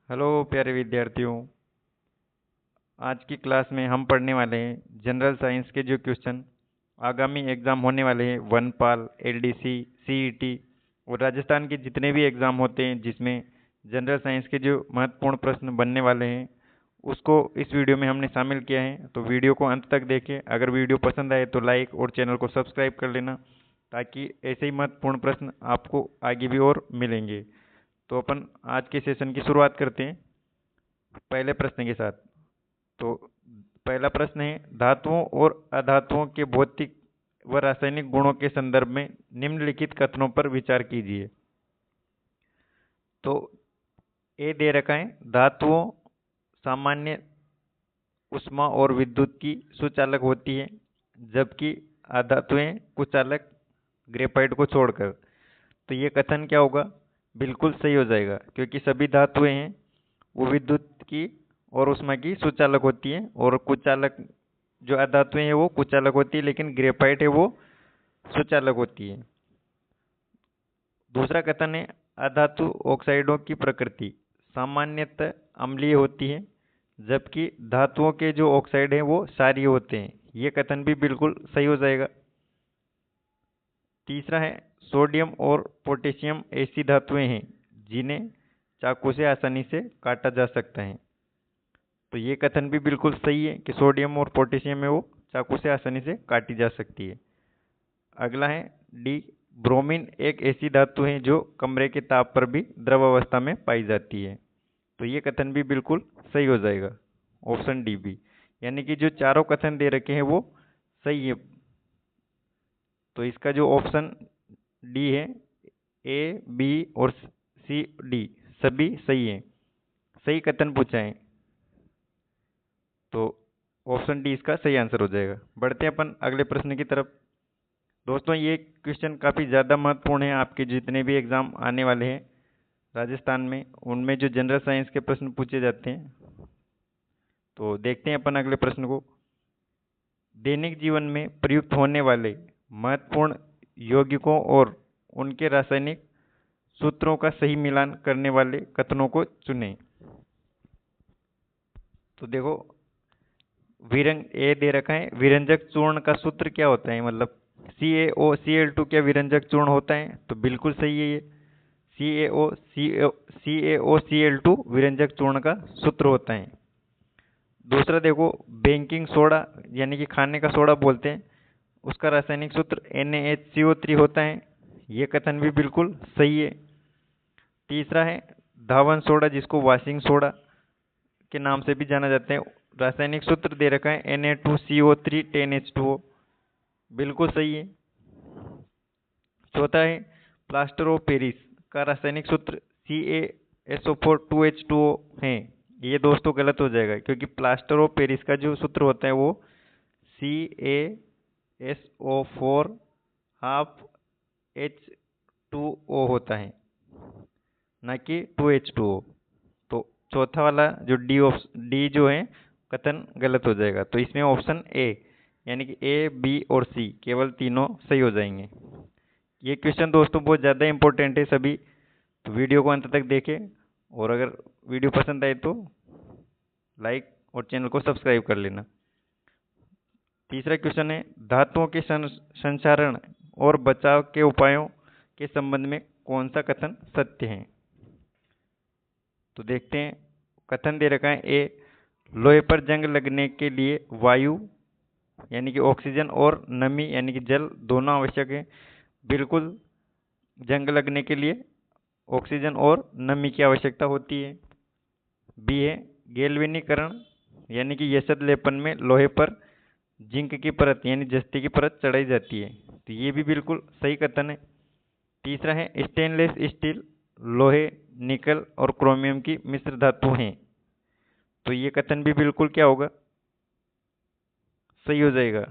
Hello प्यारे विद्यार्थियों। आज की क्लास में हम पढ़ने वाले हैं जनरल साइंस के जो क्वेश्चन आगामी एग्ज़ाम होने वाले हैं वनपाल, एलडीसी, सीईटी और राजस्थान के जितने भी एग्ज़ाम होते हैं जिसमें जनरल साइंस के जो महत्वपूर्ण प्रश्न बनने वाले हैं उसको इस वीडियो में हमने शामिल किया है। तो वीडियो को अंत तक देखें। अगर वीडियो पसंद आए तो लाइक और चैनल को सब्सक्राइब कर लेना ताकि ऐसे ही महत्वपूर्ण प्रश्न आपको आगे भी और मिलेंगे। तो अपन आज के सेशन की शुरुआत करते हैं पहले प्रश्न के साथ। तो पहला प्रश्न है, धातुओं और अधातुओं के भौतिक व रासायनिक गुणों के संदर्भ में निम्नलिखित कथनों पर विचार कीजिए। तो ए दे रखा है, धातुओं सामान्य ऊष्मा और विद्युत की सुचालक होती है जबकि अधातुएं कुचालक, ग्रेफाइट को छोड़कर। तो ये कथन क्या होगा? बिल्कुल सही हो जाएगा क्योंकि सभी धातुएं हैं वो विद्युत की और ऊष्मा की सुचालक होती है और कुचालक जो अधातुएं हैं वो कुचालक होती है, लेकिन ग्रेफाइट है वो सुचालक होती है। दूसरा कथन है, अधातु ऑक्साइडों की प्रकृति सामान्यतः अम्लीय होती है जबकि धातुओं के जो ऑक्साइड हैं वो क्षारीय होते हैं। ये कथन भी बिल्कुल सही हो जाएगा। तीसरा है, सोडियम और पोटेशियम ऐसी धातुएं हैं जिन्हें चाकू से आसानी से काटा जा सकता है। तो ये कथन भी बिल्कुल सही है कि सोडियम और पोटेशियम है वो चाकू से आसानी से काटी जा सकती है। अगला है डी, ब्रोमीन एक ऐसी धातु है जो कमरे के ताप पर भी द्रव अवस्था में पाई जाती है। तो ये कथन भी बिल्कुल सही हो जाएगा, ऑप्शन डी भी। यानी कि जो चारों कथन दे रखे हैं वो सही है। तो इसका जो ऑप्शन डी है, ए, बी और सी, डी सभी सही है, सही कथन पूछा है। तो ऑप्शन डी इसका सही आंसर हो जाएगा। बढ़ते हैं अपन अगले प्रश्न की तरफ। दोस्तों ये क्वेश्चन काफ़ी ज़्यादा महत्वपूर्ण है। आपके जितने भी एग्ज़ाम आने वाले हैं राजस्थान में उनमें जो जनरल साइंस के प्रश्न पूछे जाते हैं। तो देखते हैं अपन अगले प्रश्न को। दैनिक जीवन में प्रयुक्त होने वाले महत्वपूर्ण यौगिकों और उनके रासायनिक सूत्रों का सही मिलान करने वाले कथनों को चुनें। तो देखो, ए दे रखा है, विरंजक चूर्ण का सूत्र क्या होता है, मतलब CaOCl2 क्या विरंजक चूर्ण होता है? तो बिल्कुल सही है ये। CaOCl2 विरंजक चूर्ण का सूत्र होता है। दूसरा देखो, बेकिंग सोडा यानी कि खाने का सोडा बोलते हैं, उसका रासायनिक सूत्र NaHCO3 होता है। ये कथन भी बिल्कुल सही है। तीसरा है धावन सोडा जिसको वॉशिंग सोडा के नाम से भी जाना जाता है, रासायनिक सूत्र दे रखा है Na2CO3 10H2O, बिल्कुल सही है। चौथा है प्लास्टर ऑफ पेरिस का रासायनिक सूत्र CaSO4 2H2O है। ये दोस्तों गलत हो जाएगा क्योंकि प्लास्टर ऑफ पेरिस का जो सूत्र होता है वो CaSO4 हाफ H2O होता है, ना कि 2H2O। तो चौथा वाला जो डी जो है कथन गलत हो जाएगा। तो इसमें ऑप्शन ए यानी कि ए, बी और सी केवल तीनों सही हो जाएंगे। ये क्वेश्चन दोस्तों बहुत ज़्यादा इंपॉर्टेंट है सभी, तो वीडियो को अंत तक देखें और अगर वीडियो पसंद आए तो लाइक और चैनल को सब्सक्राइब कर लेना। तीसरा क्वेश्चन है, धातुओं के संचारण और बचाव के उपायों के संबंध में कौन सा कथन सत्य है? तो देखते हैं, कथन दे रखा है ए, लोहे पर जंग लगने के लिए वायु यानी कि ऑक्सीजन और नमी यानी कि जल दोनों आवश्यक है। बिल्कुल, जंग लगने के लिए ऑक्सीजन और नमी की आवश्यकता होती है। बी है, गैल्वेनीकरण यानी कि यशद लेपन में लोहे पर जिंक की परत यानी जस्ती की परत चढ़ाई जाती है। तो ये भी बिल्कुल सही कथन है। तीसरा है, स्टेनलेस स्टील लोहे, निकल और क्रोमियम की मिश्र धातु हैं। तो ये कथन भी बिल्कुल क्या होगा? सही हो जाएगा।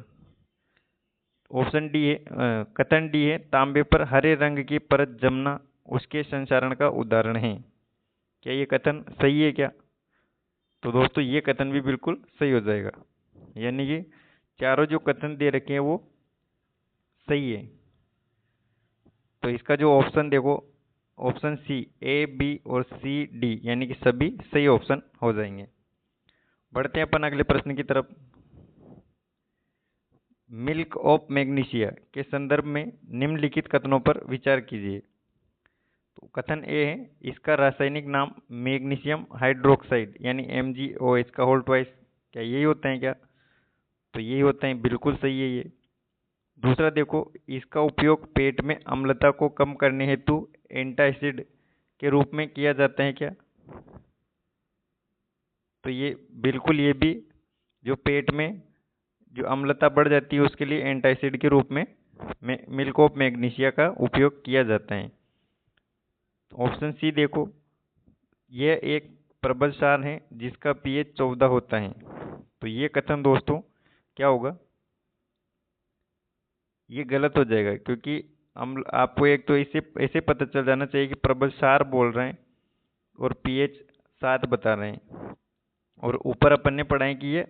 ऑप्शन डी है, कथन डी है, तांबे पर हरे रंग की परत जमना उसके संचारण का उदाहरण है। क्या ये कथन सही है क्या? तो दोस्तों ये कथन भी बिल्कुल सही हो जाएगा। यानी कि चारों जो कथन दे रखे हैं वो सही है। तो इसका जो ऑप्शन देखो, ऑप्शन सी, ए बी और सी डी यानी कि सभी सही ऑप्शन हो जाएंगे। बढ़ते हैं अपन अगले प्रश्न की तरफ। मिल्क ऑफ मैग्नीशिया के संदर्भ में निम्नलिखित कथनों पर विचार कीजिए। तो कथन ए है, इसका रासायनिक नाम मैग्नीशियम हाइड्रोक्साइड यानी MgOH का होल ट्वाइस। क्या यही होता है क्या? तो यही होता है, बिल्कुल सही है ये। दूसरा देखो, इसका उपयोग पेट में अम्लता को कम करने हेतु एंटासिड के रूप में किया जाता है क्या? तो ये बिल्कुल, ये भी जो पेट में जो अम्लता बढ़ जाती है उसके लिए एंटासिड के रूप में मिल्क ऑफ मैग्नीशिया का उपयोग किया जाता है। ऑप्शन सी देखो, यह एक प्रबल क्षार है जिसका pH 14 होता है। तो ये कथन दोस्तों क्या होगा? ये गलत हो जाएगा, क्योंकि अम्ल आपको एक तो इसे ऐसे पता चल जाना चाहिए कि प्रबल क्षार बोल रहे हैं और pH 7 बता रहे हैं, और ऊपर अपन ने पढ़ा है कि ये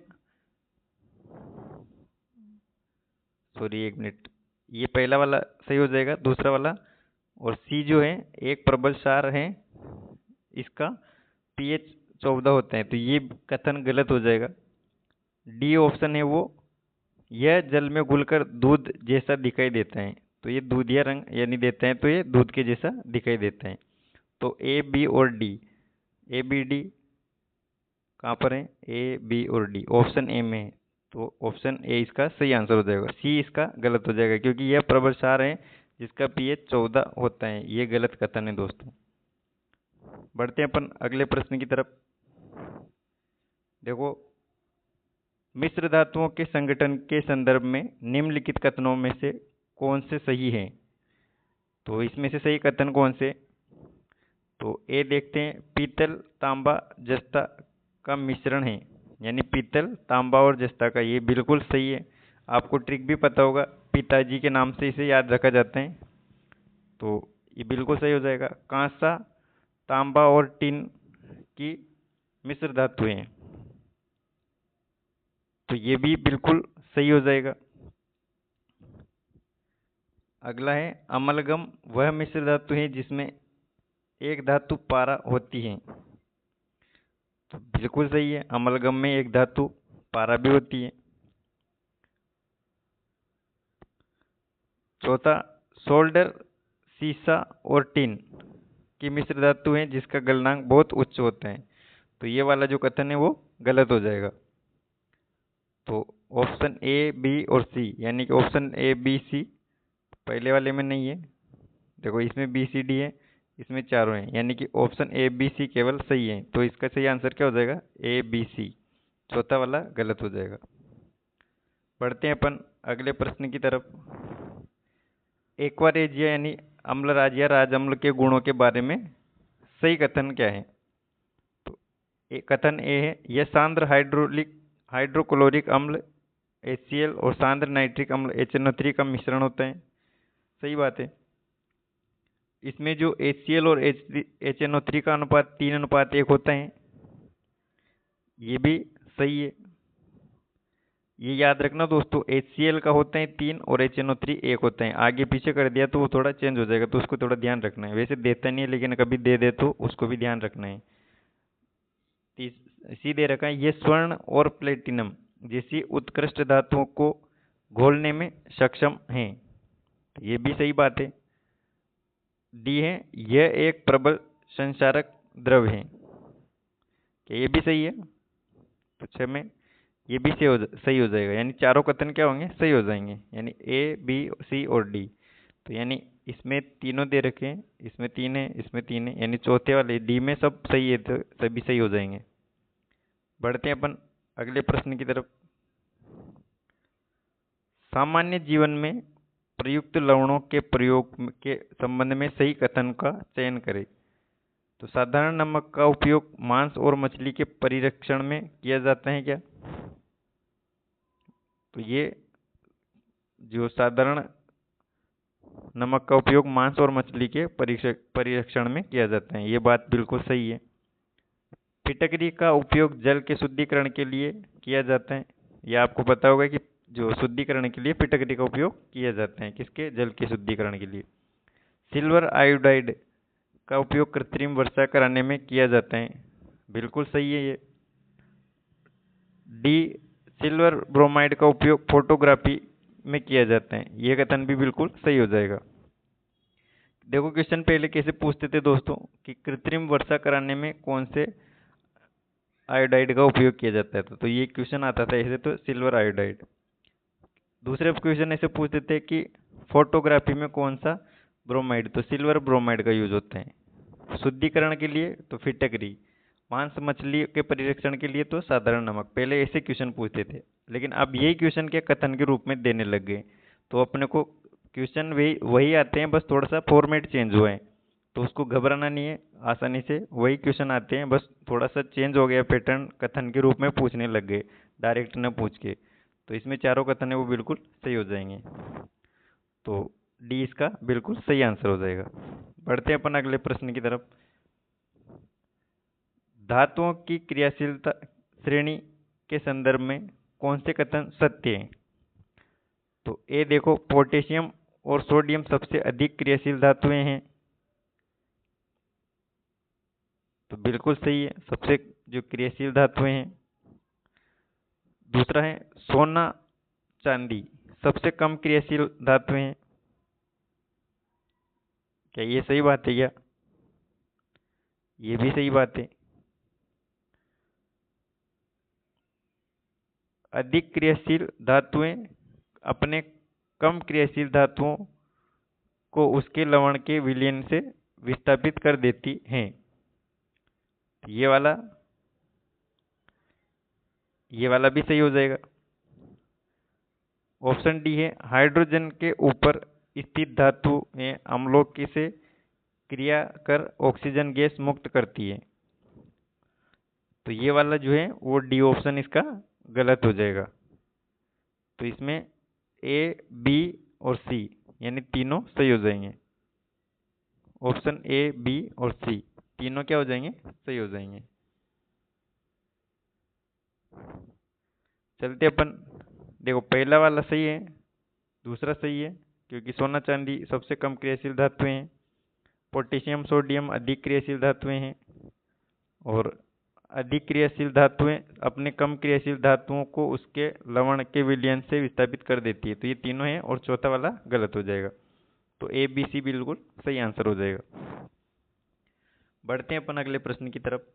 एक मिनट, ये पहला वाला सही हो जाएगा, दूसरा वाला। और सी जो है एक प्रबल क्षार है, इसका pH 14 होता है, तो ये कथन गलत हो जाएगा। डी ऑप्शन है वो, यह जल में घुलकर दूध जैसा दिखाई देता है। तो ये दूधिया रंग यानी देता है, तो ये दूध के जैसा दिखाई देता है। तो ए बी और डी, ए बी डी कहाँ पर है? ए बी और डी ऑप्शन ए में है, तो ऑप्शन ए इसका सही आंसर हो जाएगा। सी इसका गलत हो जाएगा, क्योंकि यह प्रबल क्षार है जिसका pH 14 होता है। ये गलत कथन है दोस्तों। बढ़ते हैं अपन अगले प्रश्न की तरफ। देखो, मिश्र धातुओं के संगठन के संदर्भ में निम्नलिखित कथनों में से कौन से सही हैं? तो इसमें से सही कथन कौन से? तो ए देखते हैं, पीतल तांबा जस्ता का मिश्रण है, यानी पीतल तांबा और जस्ता का। ये बिल्कुल सही है। आपको ट्रिक भी पता होगा, पिताजी के नाम से इसे याद रखा जाता है, तो ये बिल्कुल सही हो जाएगा। कांसा, तांबा और टिन की मिश्र धातुएं हैं, तो ये भी बिल्कुल सही हो जाएगा। अगला है, अमलगम वह मिश्र धातु है जिसमें एक धातु पारा होती है। तो बिल्कुल सही है, अमलगम में एक धातु पारा भी होती है। चौथा, सोल्डर सीसा और टिन की मिश्र धातु है जिसका गलनांक बहुत उच्च होता है। तो ये वाला जो कथन है वो गलत हो जाएगा। तो ऑप्शन ए बी और सी यानी कि ऑप्शन ए बी सी पहले वाले में नहीं है। देखो, इसमें बी सी डी है, इसमें चारों हैं, यानी कि ऑप्शन ए बी सी केवल सही है। तो इसका सही आंसर क्या हो जाएगा? A B C. चौथा वाला गलत हो जाएगा। बढ़ते हैं अपन अगले प्रश्न की तरफ। एक्वारेजिया यानी अम्लराज या राजअम्ल के गुणों के बारे में सही कथन क्या है? तो कथन ए है, यह सांद्र हाइड्रोक्लोरिक अम्ल HCl और सांद्र नाइट्रिक अम्ल HNO3 का मिश्रण होता है। सही बात है। इसमें जो HCl और HNO3 का अनुपात 3:1 होता है, ये भी सही है। ये याद रखना दोस्तों, HCl का होता है 3 और HNO3 1 होता है। आगे पीछे कर दिया तो वो थोड़ा चेंज हो जाएगा, तो उसको थोड़ा ध्यान रखना है। वैसे देता नहीं है, लेकिन कभी दे दे तो उसको भी ध्यान रखना है। सी दे रखा है, ये स्वर्ण और प्लेटिनम जैसी उत्कृष्ट धातुओं को घोलने में सक्षम हैं। ये भी सही बात है। डी है, यह एक प्रबल संक्षारक द्रव है। ये भी सही है। तो 6 में ये भी सही हो जाएगा, यानी चारों कथन क्या होंगे? सही हो जाएंगे, यानी ए बी सी और डी। तो यानी इसमें तीनों दे रखे हैं, इसमें 3 है, इसमें 3 है, यानी चौथे वाले डी में सब सही है, तो सभी सही हो जाएंगे। बढ़ते हैं अपन अगले प्रश्न की तरफ। सामान्य जीवन में प्रयुक्त लवणों के प्रयोग के संबंध में सही कथन का चयन करें। तो साधारण नमक का उपयोग मांस और मछली के परिरक्षण में किया जाता है क्या? तो ये जो साधारण नमक का उपयोग मांस और मछली के परिरक्षण में किया जाता है, ये बात बिल्कुल सही है। फिटकरी का उपयोग जल के शुद्धिकरण के लिए किया जाता है। यह आपको पता होगा कि जो शुद्धिकरण के लिए फिटकरी का उपयोग किया जाता है, किसके? जल के शुद्धिकरण के लिए। सिल्वर आयोडाइड का उपयोग कृत्रिम वर्षा कराने में किया जाता है? बिल्कुल सही है ये। डी, सिल्वर ब्रोमाइड का उपयोग फोटोग्राफी में किया जाता है। ये कथन भी बिल्कुल सही हो जाएगा। देखो क्वेश्चन पहले कैसे पूछते थे दोस्तों कि कृत्रिम वर्षा कराने में कौन से आयोडाइड का उपयोग किया जाता है, तो ये क्वेश्चन आता था ऐसे, तो सिल्वर आयोडाइड। दूसरे क्वेश्चन ऐसे पूछते थे कि फोटोग्राफी में कौन सा ब्रोमाइड, तो सिल्वर ब्रोमाइड का यूज होता है। शुद्धिकरण के लिए तो फिटकरी, मांस मछली के परिरक्षण के लिए तो साधारण नमक। पहले ऐसे क्वेश्चन पूछते थे, लेकिन अब यही क्वेश्चन के कथन के रूप में देने लग गए। तो अपने को क्वेश्चन वही आते हैं, बस थोड़ा सा फॉर्मेट चेंज हुआ है, तो उसको घबराना नहीं है, आसानी से वही क्वेश्चन आते हैं, बस थोड़ा सा चेंज हो गया पैटर्न, कथन के रूप में पूछने लग गए डायरेक्ट न पूछ के। तो इसमें चारों कथन है वो बिल्कुल सही हो जाएंगे। तो डी इसका बिल्कुल सही आंसर हो जाएगा। बढ़ते हैं अपन अगले प्रश्न की तरफ। धातुओं की क्रियाशीलता श्रेणी के संदर्भ में कौन से कथन सत्य हैं? तो ए देखो, पोटेशियम और सोडियम सबसे अधिक क्रियाशील धातुएं हैं, तो बिल्कुल सही है, सबसे जो क्रियाशील धातुएं हैं। दूसरा है सोना चांदी सबसे कम क्रियाशील धातुएं हैं। क्या ये सही बात है क्या? ये भी सही बात है। अधिक क्रियाशील धातुएं अपने कम क्रियाशील धातुओं को उसके लवण के विलयन से विस्थापित कर देती हैं। ये वाला भी सही हो जाएगा। ऑप्शन डी है हाइड्रोजन के ऊपर स्थित धातु में अम्लों से क्रिया कर ऑक्सीजन गैस मुक्त करती है। तो ये वाला जो है वो डी ऑप्शन इसका गलत हो जाएगा। तो इसमें ए, बी और सी यानी तीनों सही हो जाएंगे। ऑप्शन ए, बी और सी तीनों क्या हो जाएंगे? सही हो जाएंगे। चलते अपन, देखो पहला वाला सही है, दूसरा सही है क्योंकि सोना चांदी सबसे कम क्रियाशील धातुएं हैं, पोटेशियम सोडियम अधिक क्रियाशील धातुएं हैं, और अधिक क्रियाशील धातुएं अपने कम क्रियाशील धातुओं को उसके लवण के विलयन से विस्थापित कर देती है। तो ये तीनों हैं और चौथा वाला गलत हो जाएगा। तो ए, बी, सी बिल्कुल सही आंसर हो जाएगा। बढ़ते हैं अपन अगले प्रश्न की तरफ।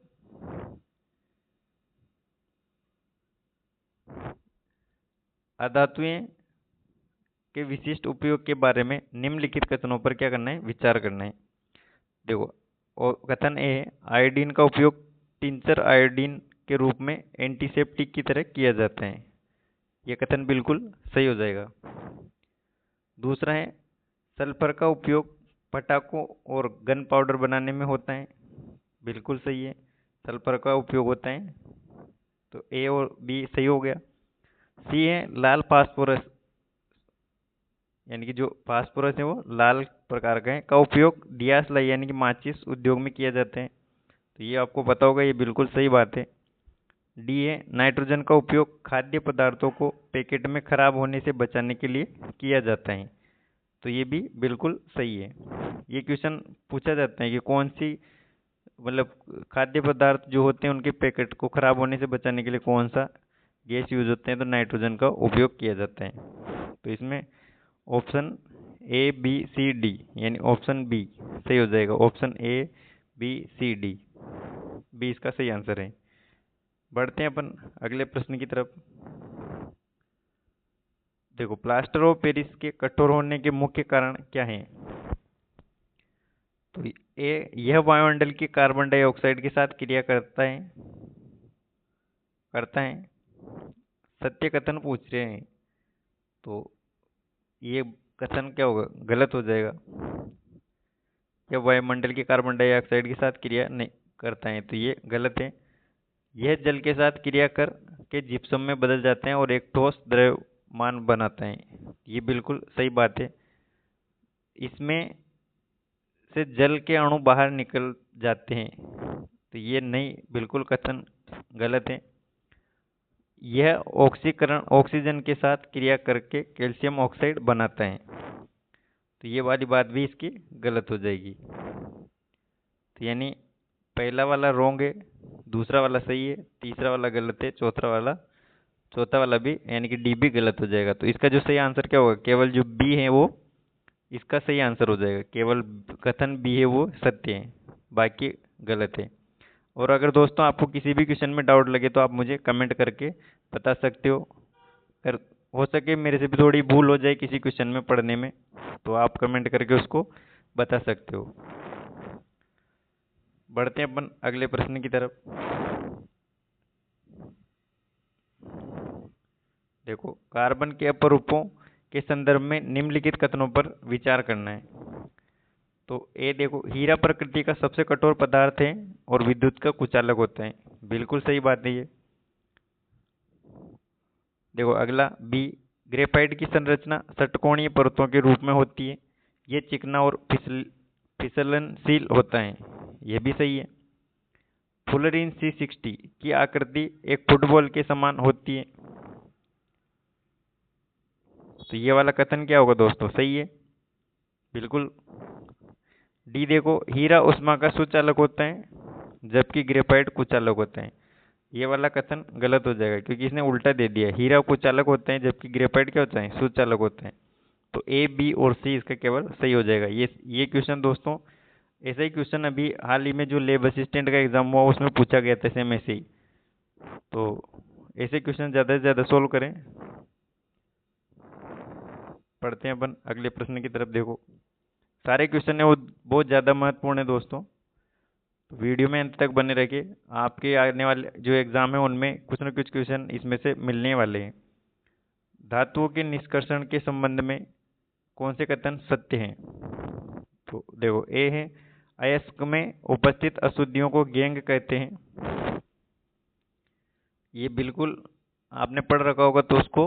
अधातुएं के विशिष्ट उपयोग के बारे में निम्नलिखित कथनों पर क्या करना है? विचार करना है। देखो, और कथन ए है आयोडीन का उपयोग टिंचर आयोडीन के रूप में एंटीसेप्टिक की तरह किया जाता है। यह कथन बिल्कुल सही हो जाएगा। दूसरा है सल्फर का उपयोग पटाखों और गन पाउडर बनाने में होता है। बिल्कुल सही है, सल्फर का उपयोग होता है। तो ए और बी सही हो गया। सी है लाल फास्फोरस, यानी कि जो फास्फोरस है वो लाल प्रकार का है, का उपयोग दियासलाई यानी कि माचिस उद्योग में किया जाता है। तो ये आपको पता होगा, ये बिल्कुल सही बात है। डी है नाइट्रोजन का उपयोग खाद्य पदार्थों को पैकेट में खराब होने से बचाने के लिए किया जाता है। तो ये भी बिल्कुल सही है। ये क्वेश्चन पूछा जाता है कि कौन सी मतलब खाद्य पदार्थ जो होते हैं उनके पैकेट को खराब होने से बचाने के लिए कौन सा गैस यूज होते हैं, तो नाइट्रोजन का उपयोग किया जाता है। तो इसमें option A, B, C, D यानी ऑप्शन बी सही हो जाएगा। Option A, B, C, D B इसका सही आंसर है। बढ़ते हैं अपन अगले प्रश्न की तरफ। देखो, प्लास्टर ऑफ पेरिस के कठोर होने के मुख्य कारण क्या हैं? तो यह वायुमंडल की कार्बन डाइऑक्साइड के साथ क्रिया करता है। सत्य कथन पूछ रहे हैं, तो ये कथन क्या होगा? गलत हो जाएगा। यह वायुमंडल की कार्बन डाइऑक्साइड के साथ क्रिया नहीं करता है, तो ये गलत है। यह जल के साथ क्रिया कर के जिप्सम में बदल जाते हैं और एक ठोस द्रव्यमान बनाते हैं। ये बिल्कुल सही बात है। इसमें से जल के अणु बाहर निकल जाते हैं, तो ये नहीं, बिल्कुल कथन गलत है। यह ऑक्सीजन के साथ क्रिया करके कैल्शियम ऑक्साइड बनाता है, तो ये वाली बात भी इसकी गलत हो जाएगी। तो यानी पहला वाला रॉन्ग है, दूसरा वाला सही है, तीसरा वाला गलत है, चौथा वाला भी यानी कि डी भी गलत हो जाएगा। तो इसका जो सही आंसर क्या होगा, केवल जो बी है वो इसका सही आंसर हो जाएगा। केवल कथन बी है वो सत्य है, बाकी गलत है। और अगर दोस्तों आपको किसी भी क्वेश्चन में डाउट लगे तो आप मुझे कमेंट करके बता सकते हो। अगर हो सके मेरे से भी थोड़ी भूल हो जाए किसी क्वेश्चन में पढ़ने में, तो आप कमेंट करके उसको बता सकते हो। बढ़ते हैं अपन अगले प्रश्न की तरफ। देखो, कार्बन के अपरूपों के संदर्भ में निम्नलिखित कथनों पर विचार करना है। तो ए देखो, हीरा प्रकृति का सबसे कठोर पदार्थ है और विद्युत का कुचालक होता है। बिल्कुल सही बात है ये। देखो अगला बी, ग्रेफाइट की संरचना षटकोणीय परतों के रूप में होती है। ये चिकना और फिसलनशील होता है। यह भी सही है। फुलरीन C60 की आकृति एक फुटबॉल के समान होती है। तो ये वाला कथन क्या होगा दोस्तों, सही है बिल्कुल। डी देखो, हीरा उष्मा का सुचालक होता है जबकि ग्रेफाइट कुचालक होता है। ये वाला कथन गलत हो जाएगा क्योंकि इसने उल्टा दे दिया। हीरा कुचालक होता है जबकि ग्रेफाइट क्या होता है, सुचालक होता है। तो ए, बी और सी इसका केवल सही हो जाएगा। ये क्वेश्चन दोस्तों, ऐसा ही क्वेश्चन अभी हाल ही में जो लैब असिस्टेंट का एग्जाम हुआ उसमें पूछा गया था, सेम ऐसे ही। तो ऐसे क्वेश्चन ज़्यादा से ज़्यादा सोल्व करें। पढ़ते हैं अपन अगले प्रश्न की तरफ। देखो, सारे क्वेश्चन है वो बहुत ज़्यादा महत्वपूर्ण है दोस्तों, तो वीडियो में अंत तक बने रहिए। आपके आने वाले जो एग्ज़ाम है उनमें कुछ न कुछ क्वेश्चन इसमें से मिलने वाले हैं। धातुओं के निष्कर्षण के संबंध में कौन से कथन सत्य हैं? तो देखो, ए है, अयस्क में उपस्थित अशुद्धियों को गैंग कहते हैं। ये बिल्कुल आपने पढ़ रखा होगा, तो उसको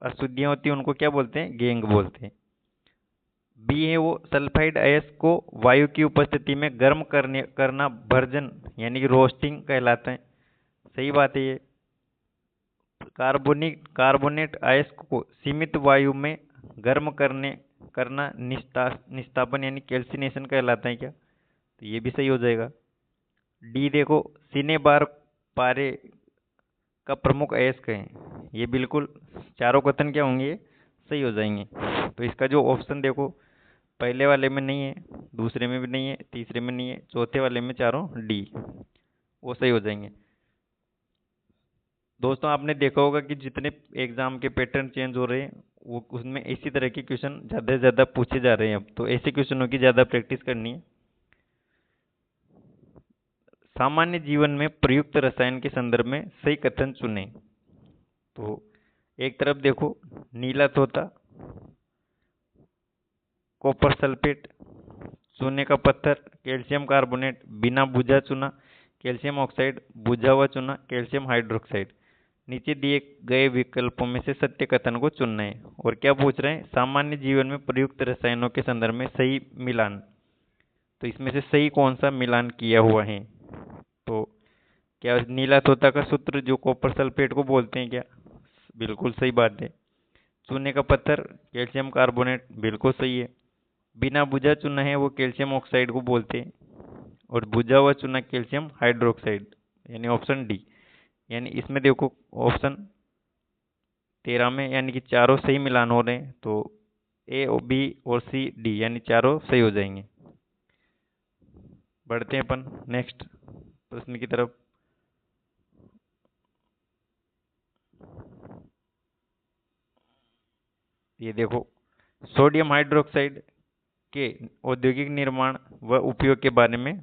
अशुद्धियाँ होती हैं उनको क्या बोलते हैं, गैंग बोलते हैं। बी है वो, सल्फाइड अयस्क को वायु की उपस्थिति में गर्म करना भर्जन यानी कि रोस्टिंग कहलाता है। सही बात है ये। कार्बोनेट अयस्क को सीमित वायु में गर्म करना निस्तापन यानी कैल्सिनेशन कहलाता है क्या? तो ये भी सही हो जाएगा। डी देखो, सिनेबार पारे का प्रमुख अयस्क है। ये बिल्कुल चारों कथन क्या होंगे, सही हो जाएंगे। तो इसका जो ऑप्शन देखो, पहले वाले में नहीं है, दूसरे में भी नहीं है, तीसरे में नहीं है, चौथे वाले में चारों डी वो सही हो जाएंगे। दोस्तों आपने देखा होगा कि जितने एग्जाम के पैटर्न चेंज हो रहे हैं वो उसमें इसी तरह के क्वेश्चन ज़्यादा से ज़्यादा पूछे जा रहे हैं। अब तो ऐसे क्वेश्चनों की ज़्यादा प्रैक्टिस करनी है। सामान्य जीवन में प्रयुक्त रसायन के संदर्भ में सही कथन चुनें। तो एक तरफ देखो, नीला तोता, कॉपर सल्फेट, चूने का पत्थर, कैल्शियम कार्बोनेट, बिना बुझा चूना, कैल्शियम ऑक्साइड, बुझा हुआ चूना, कैल्शियम हाइड्रोक्साइड। नीचे दिए गए विकल्पों में से सत्य कथन को चुनना है। और क्या पूछ रहे हैं, सामान्य जीवन में प्रयुक्त रसायनों के संदर्भ में सही मिलान। तो इसमें से सही कौन सा मिलान किया हुआ है? तो क्या नीला तोता का सूत्र जो कॉपर सल्फेट को बोलते हैं क्या? बिल्कुल सही बात है। चूने का पत्थर कैल्शियम कार्बोनेट, बिल्कुल सही है। बिना बुझा चूना है वो कैल्शियम ऑक्साइड को बोलते हैं, और बुझा हुआ चूना कैल्शियम हाइड्रोक्साइड, यानी ऑप्शन डी। यानी इसमें देखो ऑप्शन 13 में यानी कि चारों सही मिलान हो रहे हैं। तो ए, बी और सी, डी यानी चारों सही हो जाएंगे। बढ़ते हैं अपन नेक्स्ट प्रश्न की तरफ। ये देखो, सोडियम हाइड्रोक्साइड के औद्योगिक निर्माण व उपयोग के बारे में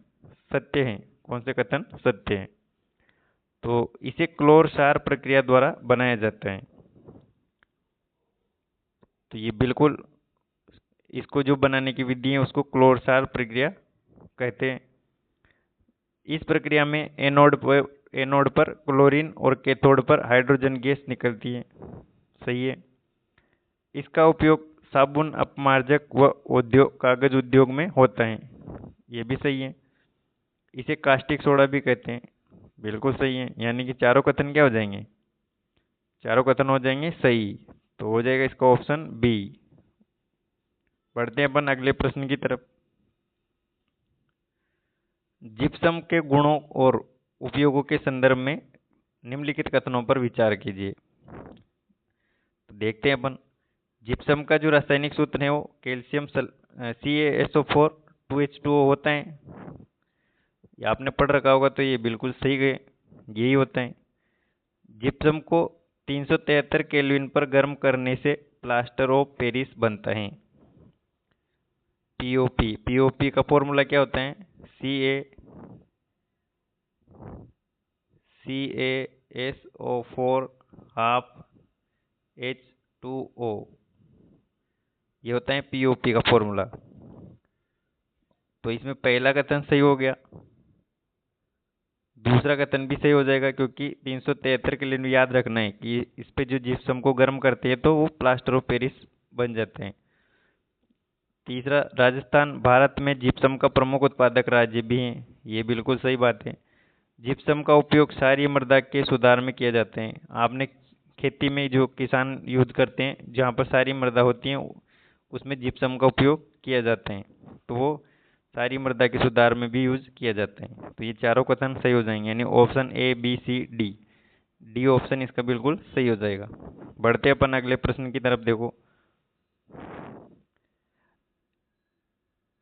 सत्य है। कौन से कथन सत्य हैं? तो इसे क्लोर क्षार प्रक्रिया द्वारा बनाया जाता है। तो ये बिल्कुल, इसको जो बनाने की विधि है उसको क्लोर क्षार प्रक्रिया कहते हैं। इस प्रक्रिया में एनोड पर क्लोरीन और कैथोड पर हाइड्रोजन गैस निकलती है। सही है। इसका उपयोग साबुन, अपमार्जक व कागज उद्योग में होता है। ये भी सही है। इसे कास्टिक सोडा भी कहते हैं। बिल्कुल सही है। यानी कि चारों कथन क्या हो जाएंगे, चारों कथन हो जाएंगे सही। तो हो जाएगा इसका ऑप्शन बी। बढ़ते हैं अपन अगले प्रश्न की तरफ। जिप्सम के गुणों और उपयोगों के संदर्भ में निम्नलिखित कथनों पर विचार कीजिए। तो देखते हैं अपन। जिप्सम का जो रासायनिक सूत्र है वो कैल्शियम CaSO4 2H2O होता है। ये आपने पढ़ रखा होगा, तो ये बिल्कुल सही है, यही होता है। जिप्सम को 373 केल्विन पर गर्म करने से प्लास्टर ऑफ पेरिस बनता है। पीओपी का फॉर्मूला क्या होता है? CaSO4 हाफ H2O, ये होता है पीओपी का फॉर्मूला। तो इसमें पहला कथन सही हो गया, दूसरा कथन भी सही हो जाएगा, क्योंकि 373 के लिए याद रखना है कि इस पे जो जिप्सम को गर्म करते हैं तो वो प्लास्टर ऑफ पेरिस बन जाते हैं। तीसरा, राजस्थान भारत में जिप्सम का प्रमुख उत्पादक राज्य भी है। ये बिल्कुल सही बात है। जिप्सम का उपयोग क्षारीय मृदा के सुधार में किया जाता है। आपने खेती में जो किसान यूज करते हैं, जहाँ पर सारी मृदा होती है, उसमें जिप्सम का उपयोग किया जाता है, तो वो सारी मृदा के सुधार में भी यूज किया जाता है। तो ये चारों कथन सही हो जाएंगे, यानी option A, B, C, D, D option इसका बिल्कुल सही हो जाएगा। बढ़ते अपन अगले प्रश्न की तरफ। देखो,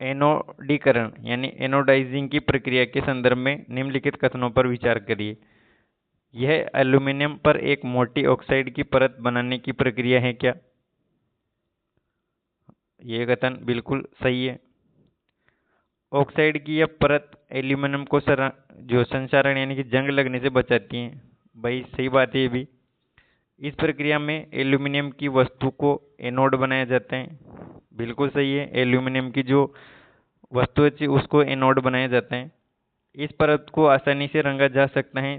एनोडीकरण यानी एनोडाइजिंग की प्रक्रिया के संदर्भ में निम्नलिखित कथनों पर विचार करिए। यह एल्यूमीनियम पर एक मोटी ऑक्साइड की परत बनाने की प्रक्रिया है क्या? यह कथन बिल्कुल सही है। ऑक्साइड की यह परत एल्यूमीनियम को जो संक्षारण यानी कि जंग लगने से बचाती है। भाई सही बात है ये भी। इस प्रक्रिया में एल्यूमीनियम की वस्तु को एनोड बनाया जाता है। बिल्कुल सही है, एल्यूमीनियम की जो वस्तु है उसको एनोड बनाया जाता है। इस परत को आसानी से रंगा जा सकता है,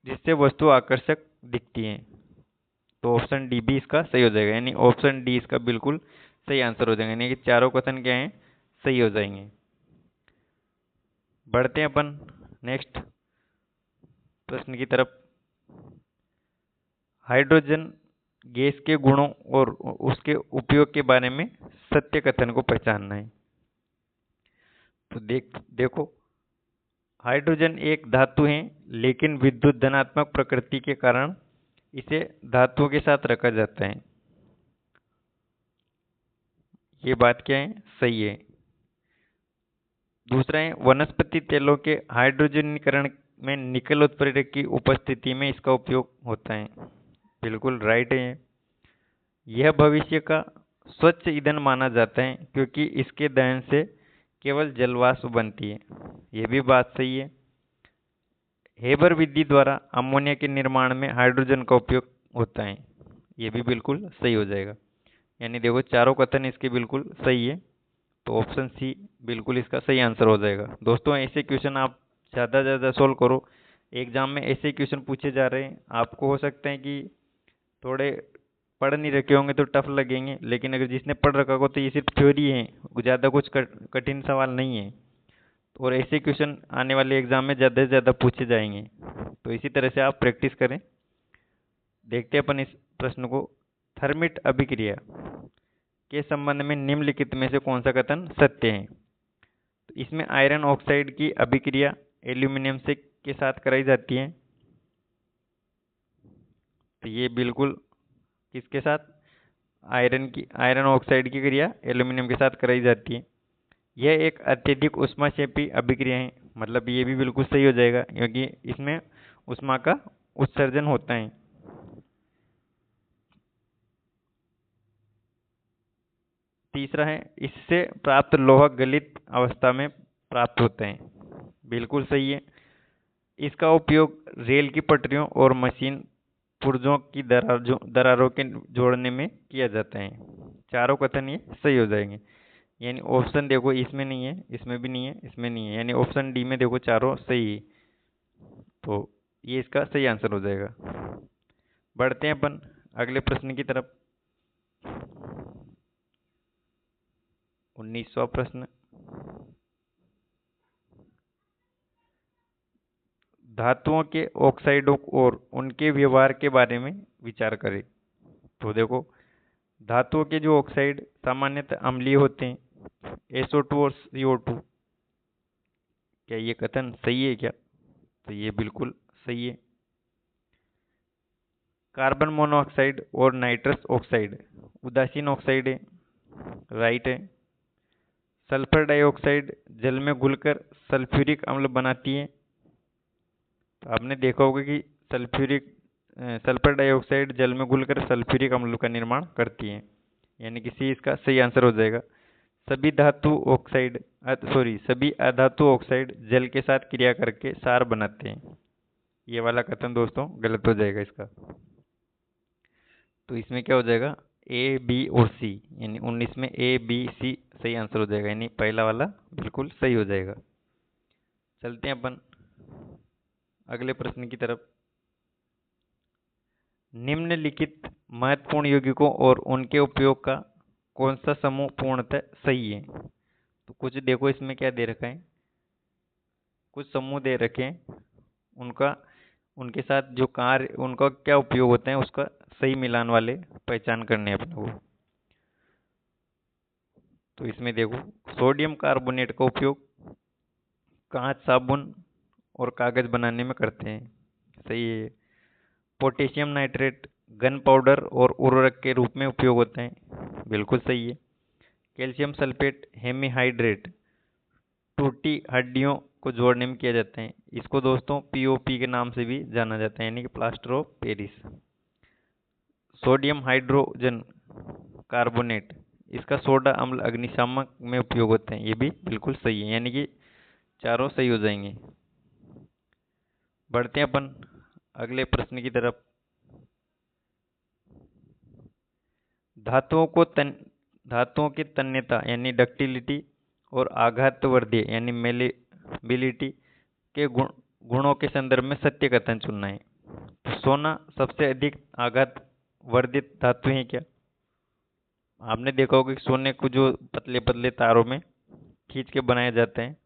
जिससे वस्तु आकर्षक दिखती है। तो ऑप्शन डी भी इसका सही हो जाएगा, यानी ऑप्शन डी इसका बिल्कुल सही आंसर हो जाएगा, यानी कि चारों कथन क्या हैं, सही हो जाएंगे। बढ़ते हैं अपन नेक्स्ट प्रश्न की तरफ। हाइड्रोजन गैस के गुणों और उसके उपयोग के बारे में सत्य कथन को पहचानना है। तो देखो, हाइड्रोजन एक धातु है, लेकिन विद्युत धनात्मक प्रकृति के कारण इसे धातुओं के साथ रखा जाता है। ये बात क्या है, सही है। दूसरा है, वनस्पति तेलों के हाइड्रोजनीकरण में निकल उत्प्रेरक की उपस्थिति में इसका उपयोग होता है। बिल्कुल राइट है। यह भविष्य का स्वच्छ ईंधन माना जाता है, क्योंकि इसके दहन से केवल जलवाष्प बनती है। यह भी बात सही है। हेबर विधि द्वारा अमोनिया के निर्माण में हाइड्रोजन का उपयोग होता है। ये भी बिल्कुल सही हो जाएगा, यानी देखो चारों कथन इसके बिल्कुल सही है। तो ऑप्शन सी बिल्कुल इसका सही आंसर हो जाएगा। दोस्तों, ऐसे क्वेश्चन आप ज़्यादा से ज़्यादा सोल्व करो। एग्जाम में ऐसे क्वेश्चन पूछे जा रहे हैं, आपको हो सकता है कि थोड़े पढ़ नहीं रखे होंगे तो टफ लगेंगे, लेकिन अगर जिसने पढ़ रखा हो तो ये सिर्फ थ्योरी है, ज़्यादा कुछ कठिन सवाल नहीं है। और ऐसे क्वेश्चन आने वाले एग्जाम में ज़्यादा से ज़्यादा पूछे जाएंगे, तो इसी तरह से आप प्रैक्टिस करें। देखते हैं अपन इस प्रश्न को। थर्मिट अभिक्रिया के संबंध में निम्नलिखित में से कौन सा कथन सत्य है? तो इसमें आयरन ऑक्साइड की अभिक्रिया एल्यूमिनियम से के साथ कराई जाती है। तो ये बिल्कुल किसके साथ? आयरन ऑक्साइड की क्रिया एल्यूमिनियम के साथ कराई जाती है। यह एक अत्यधिक ऊष्माक्षेपी अभिक्रिया है, मतलब ये भी बिल्कुल सही हो जाएगा, क्योंकि इसमें ऊष्मा का उत्सर्जन होता है। तीसरा है, इससे प्राप्त लोहा गलित अवस्था में प्राप्त होते हैं। बिल्कुल सही है। इसका उपयोग रेल की पटरियों और मशीन पुर्जों की दरारों के जोड़ने में किया जाता है। चारों कथन ये सही हो जाएंगे, यानी ऑप्शन देखो इसमें नहीं है, इसमें भी नहीं है, इसमें नहीं है, यानी ऑप्शन डी में देखो चारों सही है। तो ये इसका सही आंसर हो जाएगा। बढ़ते हैं अपन अगले प्रश्न की तरफ। 19वां प्रश्न। धातुओं के ऑक्साइडों और उनके व्यवहार के बारे में विचार करें। तो देखो, धातुओं के जो ऑक्साइड सामान्यतः अम्लीय होते हैं, SO2 और CO2, क्या ये कथन सही है क्या? तो ये बिल्कुल सही है। कार्बन मोनोऑक्साइड और नाइट्रस ऑक्साइड उदासीन ऑक्साइड है, राइट है। सल्फर डाइऑक्साइड जल में घुलकर सल्फ्यूरिक अम्ल बनाती है। तो आपने देखा होगा कि सल्फर डाइऑक्साइड जल में घुलकर सल्फ्यूरिक अम्ल का निर्माण करती है, यानी कि सी इसका सही आंसर हो जाएगा। सभी अधातु ऑक्साइड जल के साथ क्रिया करके सार बनाते हैं। ये वाला कथन दोस्तों गलत हो जाएगा इसका। तो इसमें क्या हो जाएगा, ए बी और सी, यानी 19 में ए बी सी सही आंसर हो जाएगा, यानी पहला वाला बिल्कुल सही हो जाएगा। चलते हैं अपन अगले प्रश्न की तरफ। निम्नलिखित महत्वपूर्ण यौगिकों और उनके उपयोग का कौन सा समूह पूर्णतः सही है? तो कुछ देखो इसमें क्या दे रखा है, कुछ समूह दे रखे हैं, उनके साथ जो कार्य उनका क्या उपयोग होता है उसका सही मिलान वाले पहचान करने अपने को। तो इसमें देखो, सोडियम कार्बोनेट का उपयोग कांच, साबुन और कागज बनाने में करते हैं, सही है। पोटेशियम नाइट्रेट गन पाउडर और उर्वरक के रूप में उपयोग होते हैं, बिल्कुल सही है। कैल्शियम सल्फेट हेमीहाइड्रेट टूटी हड्डियों को जोड़ने में किया जाता है। इसको दोस्तों पीओपी के नाम से भी जाना जाता है, यानी कि plaster of Paris. Sodium hydrogen carbonate, इसका सोडा अम्ल अग्निशामक में उपयोग होते हैं, ये भी बिल्कुल सही है, यानी कि चारों सही हो जाएंगे। बढ़ते हैं अपन अगले प्रश्न की तरफ। धातुओं की तन्यता यानी डक्टिलिटी और आघातवर्धीय यानी मेलेबिलिटी के गुणों के संदर्भ में सत्य कथन चुनना है। तो सोना सबसे अधिक आघात वर्धित धातु है क्या? आपने देखा होगा कि सोने को जो पतले पतले तारों में खींच के बनाया जाता है,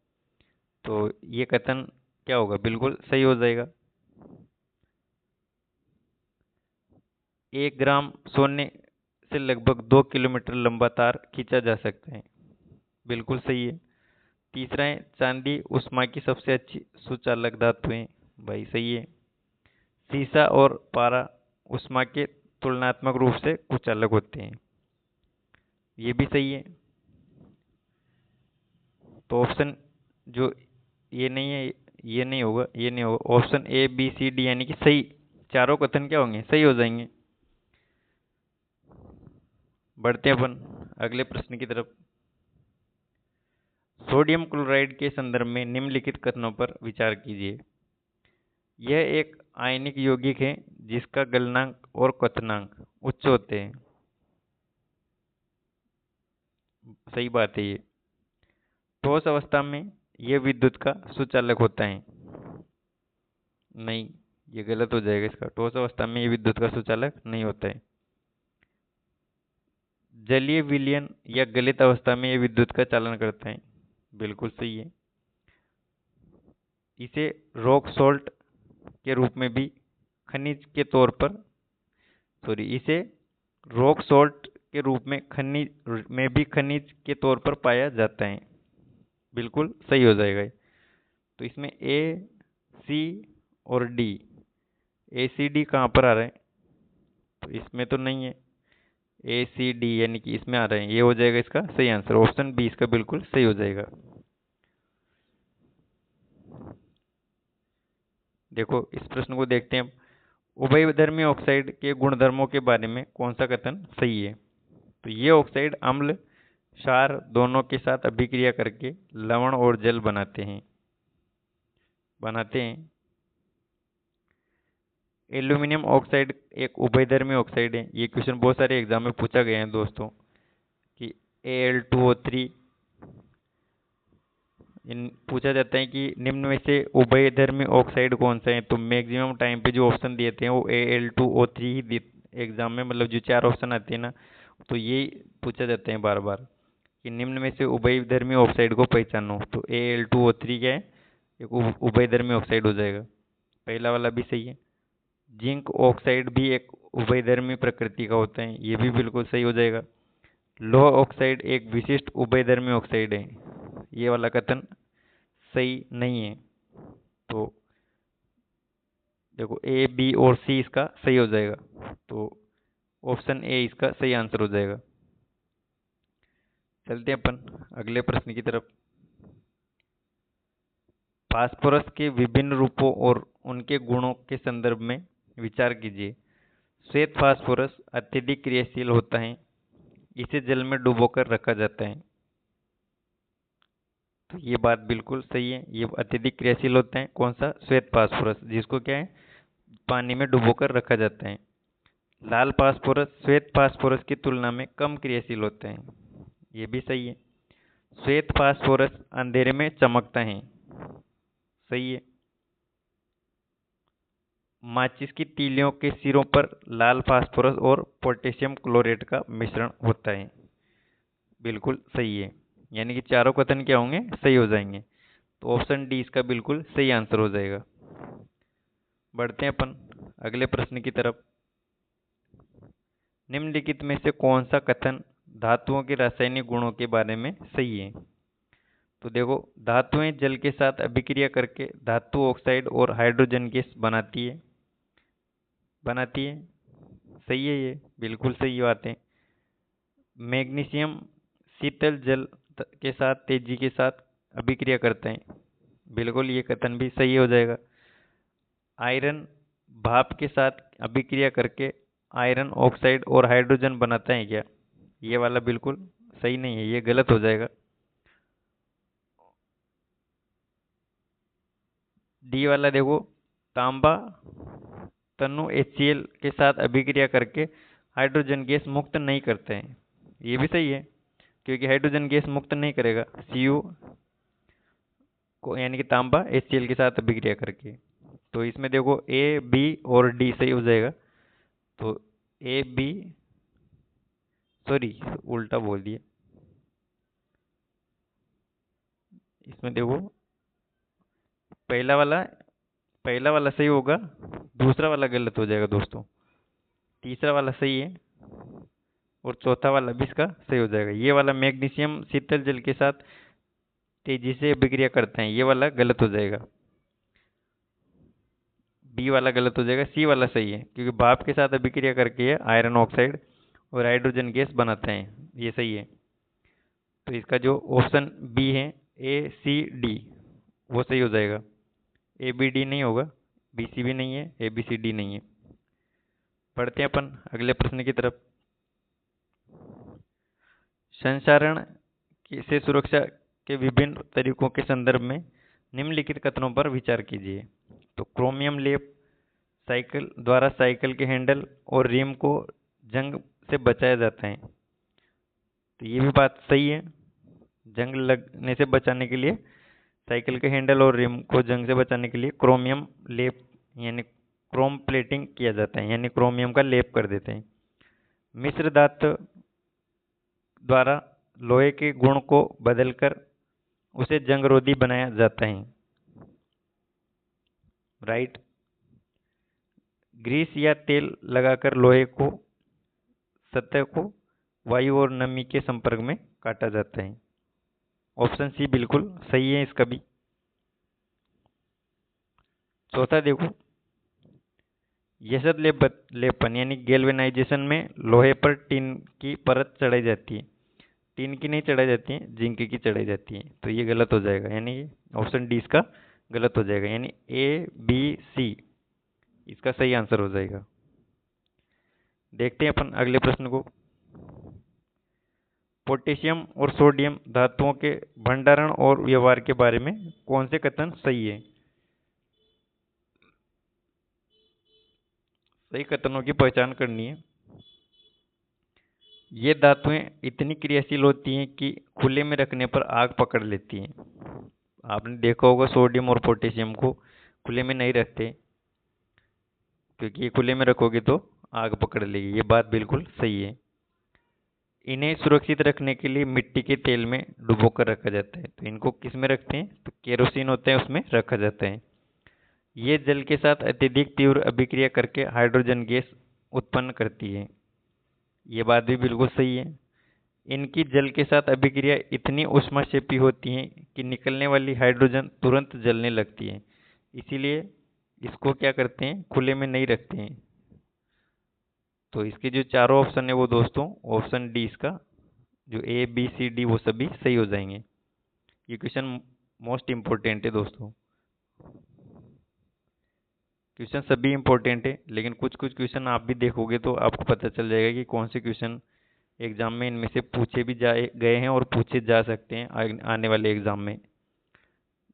तो ये कथन क्या होगा, बिल्कुल सही हो जाएगा। 1 ग्राम सोने से लगभग 2 किलोमीटर लंबा तार खींचा जा सकता है, बिल्कुल सही है। तीसरा है, चांदी उष्मा की सबसे अच्छी सुचालक धातु है, भाई सही है। सीसा और पारा उष्मा के तुलनात्मक रूप से कुछ अलग होते हैं, ये भी सही है। तो ऑप्शन जो ये नहीं है, ये नहीं होगा, ये नहीं होगा। Option A B C D यानी कि सही, चारों कथन क्या होंगे, सही हो जाएंगे। बढ़ते हैं अपन अगले प्रश्न की तरफ। सोडियम क्लोराइड के संदर्भ में निम्नलिखित कथनों पर विचार कीजिए। यह एक आयनिक यौगिक है जिसका गलनांक और क्वथनांक उच्च होते हैं, सही बात है ये। ठोस अवस्था में यह विद्युत का सुचालक होता है, नहीं, ये गलत हो जाएगा इसका। ठोस अवस्था में ये विद्युत का सुचालक नहीं होता है। जलीय विलयन या गलित अवस्था में ये विद्युत का चालन करता है, बिल्कुल सही है। इसे रॉक सॉल्ट के रूप में भी खनिज के तौर पर इसे रॉक सॉल्ट के रूप में खनिज के तौर पर पाया जाता है, बिल्कुल सही हो जाएगा। तो इसमें ए सी और डी, ए सी डी कहाँ पर आ रहा है, तो इसमें तो नहीं है। ए सी डी यानी कि इसमें आ रहे हैं, ये हो जाएगा इसका सही आंसर। ऑप्शन बी इसका बिल्कुल सही हो जाएगा। देखो इस प्रश्न को देखते हैं। उभयधर्मी ऑक्साइड के गुणधर्मों के बारे में कौन सा कथन सही है? तो ये ऑक्साइड अम्ल क्षार दोनों के साथ अभिक्रिया करके लवण और जल बनाते हैं। एल्यूमिनियम ऑक्साइड एक उभयधर्मी ऑक्साइड है। ये क्वेश्चन बहुत सारे एग्जाम में पूछा गया है दोस्तों कि Al2O3 पूछा जाता है कि निम्न में से उभयधर्मी ऑक्साइड कौन सा है। तो मैक्सिमम टाइम पे जो ऑप्शन दिए थे वो Al2O3 ही एग्जाम में, मतलब जो 4 ऑप्शन आते हैं ना, तो ये पूछा जाता है बार बार कि निम्न में से उभयधर्मी ऑक्साइड को पहचानो। तो Al2O3 क्या है, एक उभयधर्मी ऑक्साइड हो जाएगा, पहला वाला भी सही है। जिंक ऑक्साइड भी एक उभयधर्मी प्रकृति का होता है, ये भी बिल्कुल सही हो जाएगा। लोह ऑक्साइड एक विशिष्ट उभयधर्मी ऑक्साइड है, ये वाला कथन सही नहीं है। तो देखो ए, बी और सी इसका सही हो जाएगा, तो ऑप्शन ए इसका सही आंसर हो जाएगा। चलते हैं अपन अगले प्रश्न की तरफ। फास्फोरस के विभिन्न रूपों और उनके गुणों के संदर्भ में विचार कीजिए। श्वेत फास्फोरस अत्यधिक क्रियाशील होता है, इसे जल में डुबोकर रखा जाता है। तो ये बात बिल्कुल सही है, ये अत्यधिक क्रियाशील होता है। कौन सा? श्वेत फास्फोरस, जिसको क्या है, पानी में डुबोकर रखा जाता है। लाल फास्फोरस श्वेत फास्फोरस की तुलना में कम क्रियाशील होता है, ये भी सही है। श्वेत फास्फोरस अंधेरे में चमकता है, सही है। माचिस की तीलियों के सिरों पर लाल फास्फोरस और पोटेशियम क्लोरेट का मिश्रण होता है, बिल्कुल सही है। यानी कि चारों कथन क्या होंगे? सही हो जाएंगे। तो ऑप्शन डी इसका बिल्कुल सही आंसर हो जाएगा। बढ़ते हैं अपन अगले प्रश्न की तरफ। निम्नलिखित में से कौन सा कथन धातुओं के रासायनिक गुणों के बारे में सही है? तो देखो, धातुएं जल के साथ अभिक्रिया करके धातु ऑक्साइड और हाइड्रोजन गैस बनाती है। सही है, ये बिल्कुल सही बात है। मैग्नीशियम शीतल जल के साथ तेजी के साथ अभिक्रिया करते हैं, बिल्कुल ये कथन भी सही हो जाएगा। आयरन भाप के साथ अभिक्रिया करके आयरन ऑक्साइड और हाइड्रोजन बनाता है क्या? ये वाला बिल्कुल सही नहीं है, ये गलत हो जाएगा। डी वाला देखो, तांबा तनु HCl के साथ अभिक्रिया करके हाइड्रोजन गैस मुक्त नहीं करते हैं, ये भी सही है, क्योंकि हाइड्रोजन गैस मुक्त नहीं करेगा Cu को, यानी कि तांबा HCl के साथ अभिक्रिया करके। तो इसमें देखो ए, बी और डी सही हो जाएगा। तो ए, बी, सॉरी उल्टा बोल दिया। इसमें देखो पहला वाला सही होगा, दूसरा वाला गलत हो जाएगा दोस्तों। तीसरा वाला सही है और चौथा वाला भी इसका सही हो जाएगा। ये वाला मैग्नीशियम शीतल जल के साथ तेजी से अभिक्रिया करते हैं, ये वाला गलत हो जाएगा। बी वाला गलत हो जाएगा, सी वाला सही है, क्योंकि भाप के साथ अभिक्रिया करके ये आयरन ऑक्साइड और हाइड्रोजन गैस बनाते हैं, ये सही है। तो इसका जो ऑप्शन बी है, ए, सी, डी, वो सही हो जाएगा। ए, बी, डी नहीं होगा, बी, सी भी नहीं है, ए, बी, सी, डी नहीं है। पढ़ते हैं अपन अगले प्रश्न की तरफ। संचारण से सुरक्षा के विभिन्न तरीकों के संदर्भ में निम्नलिखित कथनों पर विचार कीजिए। तो क्रोमियम लेप साइकिल द्वारा साइकिल के हैंडल और रिम को जंग से बचाया जाता है, तो ये भी बात सही है। जंग लगने से बचाने के लिए साइकिल के हैंडल और रिम को जंग से बचाने के लिए क्रोमियम लेप यानी क्रोम प्लेटिंग किया जाता है, यानी क्रोमियम का लेप कर देते हैं। मिश्र धातु द्वारा लोहे के गुण को बदलकर उसे जंगरोधी बनाया जाता है, राइट। ग्रीस या तेल लगाकर लोहे को सतह को वायु और नमी के संपर्क में काटा जाता है। ऑप्शन सी बिल्कुल सही है इसका भी। चौथा देखो, यसद लेपन यानी गैल्वेनाइजेशन में लोहे पर टिन की परत चढ़ाई जाती है। टिन की नहीं चढ़ाई जाती है, जिंक की चढ़ाई जाती है, तो ये गलत हो जाएगा, यानी ऑप्शन डी इसका गलत हो जाएगा, यानी ए, बी, सी इसका सही आंसर हो जाएगा। देखते हैं अपन अगले प्रश्न को। पोटेशियम और सोडियम धातुओं के भंडारण और व्यवहार के बारे में कौन से कथन सही है? सही कथनों की पहचान करनी है। ये धातुएं इतनी क्रियाशील होती हैं कि खुले में रखने पर आग पकड़ लेती हैं। आपने देखा होगा सोडियम और पोटेशियम को खुले में नहीं रखते, क्योंकि ये खुले में रखोगे तो आग पकड़ लेगी, ये बात बिल्कुल सही है। इन्हें सुरक्षित रखने के लिए मिट्टी के तेल में डुबो कर रखा जाता है। तो इनको किस में रखते हैं? तो केरोसिन होता है उसमें रखा जाता है। ये जल के साथ अत्यधिक तीव्र अभिक्रिया करके हाइड्रोजन गैस उत्पन्न करती है, ये बात भी बिल्कुल सही है। इनकी जल के साथ अभिक्रिया इतनी ऊष्माक्षेपी होती है कि निकलने वाली हाइड्रोजन तुरंत जलने लगती है। इसीलिए इसको क्या करते हैं, खुले में नहीं रखते हैं। तो इसके जो चारों ऑप्शन है वो दोस्तों ऑप्शन डी, इसका जो ए बी सी डी वो सभी सही हो जाएंगे। ये क्वेश्चन मोस्ट इम्पोर्टेंट है दोस्तों। क्वेश्चन सभी इम्पोर्टेंट है, लेकिन कुछ कुछ क्वेश्चन आप भी देखोगे तो आपको पता चल जाएगा कि कौन से क्वेश्चन एग्जाम में इनमें से पूछे भी गए हैं और पूछे जा सकते हैं आने वाले एग्जाम में।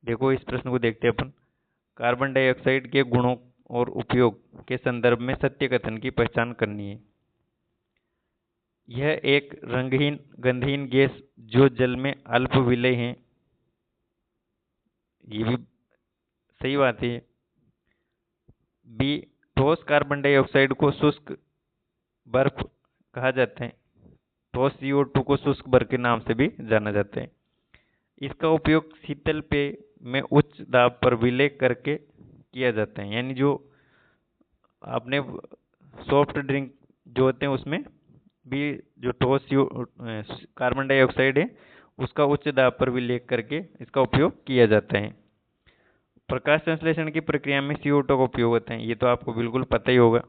देखो इस प्रश्न को देखते हैं अपन। कार्बन डाइऑक्साइड के गुणों और उपयोग के संदर्भ में सत्य कथन की पहचान करनी है। यह एक रंगहीन गंधहीन गैस जो जल में अल्प विलय है। ये भी सही बात है। बी, ठोस कार्बन डाइऑक्साइड को शुष्क बर्फ कहा जाता है। ठोस CO2 को शुष्क बर्फ के नाम से भी जाना जाता है। इसका उपयोग शीतल पेय में उच्च दाब पर विलय करके किया जाता है। यानी जो आपने सॉफ्ट ड्रिंक जो होते हैं उसमें भी जो ठोस कार्बन डाइऑक्साइड है उसका उच्च दाब पर विलय करके इसका उपयोग किया जाता है। प्रकाश संश्लेषण की प्रक्रिया में CO2 का उपयोग होता है, ये तो आपको बिल्कुल पता ही होगा।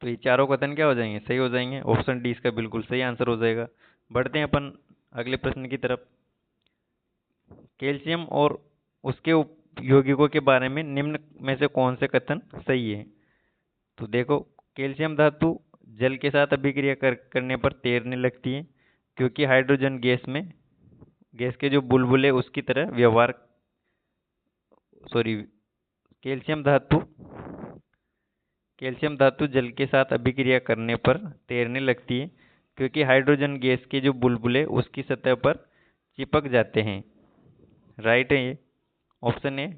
तो ये चारों कथन क्या हो जाएंगे, सही हो जाएंगे। ऑप्शन डी इसका बिल्कुल सही आंसर हो जाएगा। बढ़ते हैं अपन अगले प्रश्न की तरफ। कैल्शियम और उसके यौगिकों के बारे में निम्न में से कौन से कथन सही है। तो देखो, कैल्शियम धातु जल के साथ अभिक्रिया करने पर तैरने लगती है, क्योंकि हाइड्रोजन गैस के जो बुलबुले उसकी तरह व्यवहार कैल्शियम धातु जल के साथ अभिक्रिया करने पर तैरने लगती है, क्योंकि हाइड्रोजन गैस के जो बुलबुले उसकी सतह पर चिपक जाते हैं। राइट है ये ऑप्शन ए।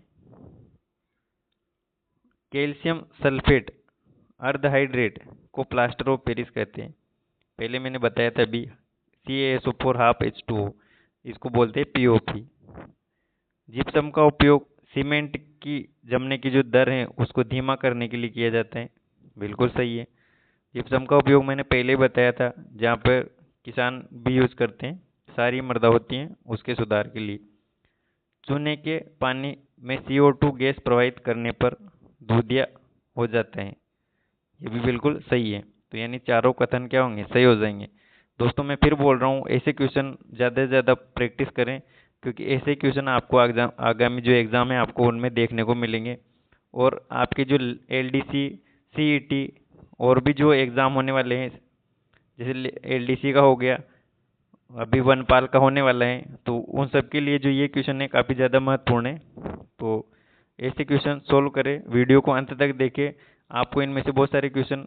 कैल्शियम सल्फेट अर्धहाइड्रेट को प्लास्टर ऑफ पेरिस कहते हैं। पहले मैंने बताया था अभी, CaSO4 इसको बोलते हैं POP। जिप्सम का उपयोग सीमेंट की जमने की जो दर है उसको धीमा करने के लिए किया जाता है। बिल्कुल सही है। जिप्सम का उपयोग मैंने पहले ही बताया था, जहाँ पर किसान भी यूज करते हैं, सारी मृदा होती हैं उसके सुधार के लिए। चूने के पानी में CO2 गैस प्रवाहित करने पर दूधिया हो जाता है। ये भी बिल्कुल सही है। तो यानी चारों कथन क्या होंगे, सही हो जाएंगे। दोस्तों मैं फिर बोल रहा हूँ, ऐसे क्वेश्चन ज़्यादा से ज़्यादा प्रैक्टिस करें, क्योंकि ऐसे क्वेश्चन आपको आगामी जो एग्ज़ाम है आपको उनमें देखने को मिलेंगे। और आपके जो LDC CET और भी जो एग्ज़ाम होने वाले हैं, जैसे LDC का हो गया, अभी वनपाल का होने वाला है, तो उन सब के लिए जो ये क्वेश्चन है काफ़ी ज़्यादा महत्वपूर्ण है। तो ऐसे क्वेश्चन सोल्व करें, वीडियो को अंत तक देखें। आपको इनमें से बहुत सारे क्वेश्चन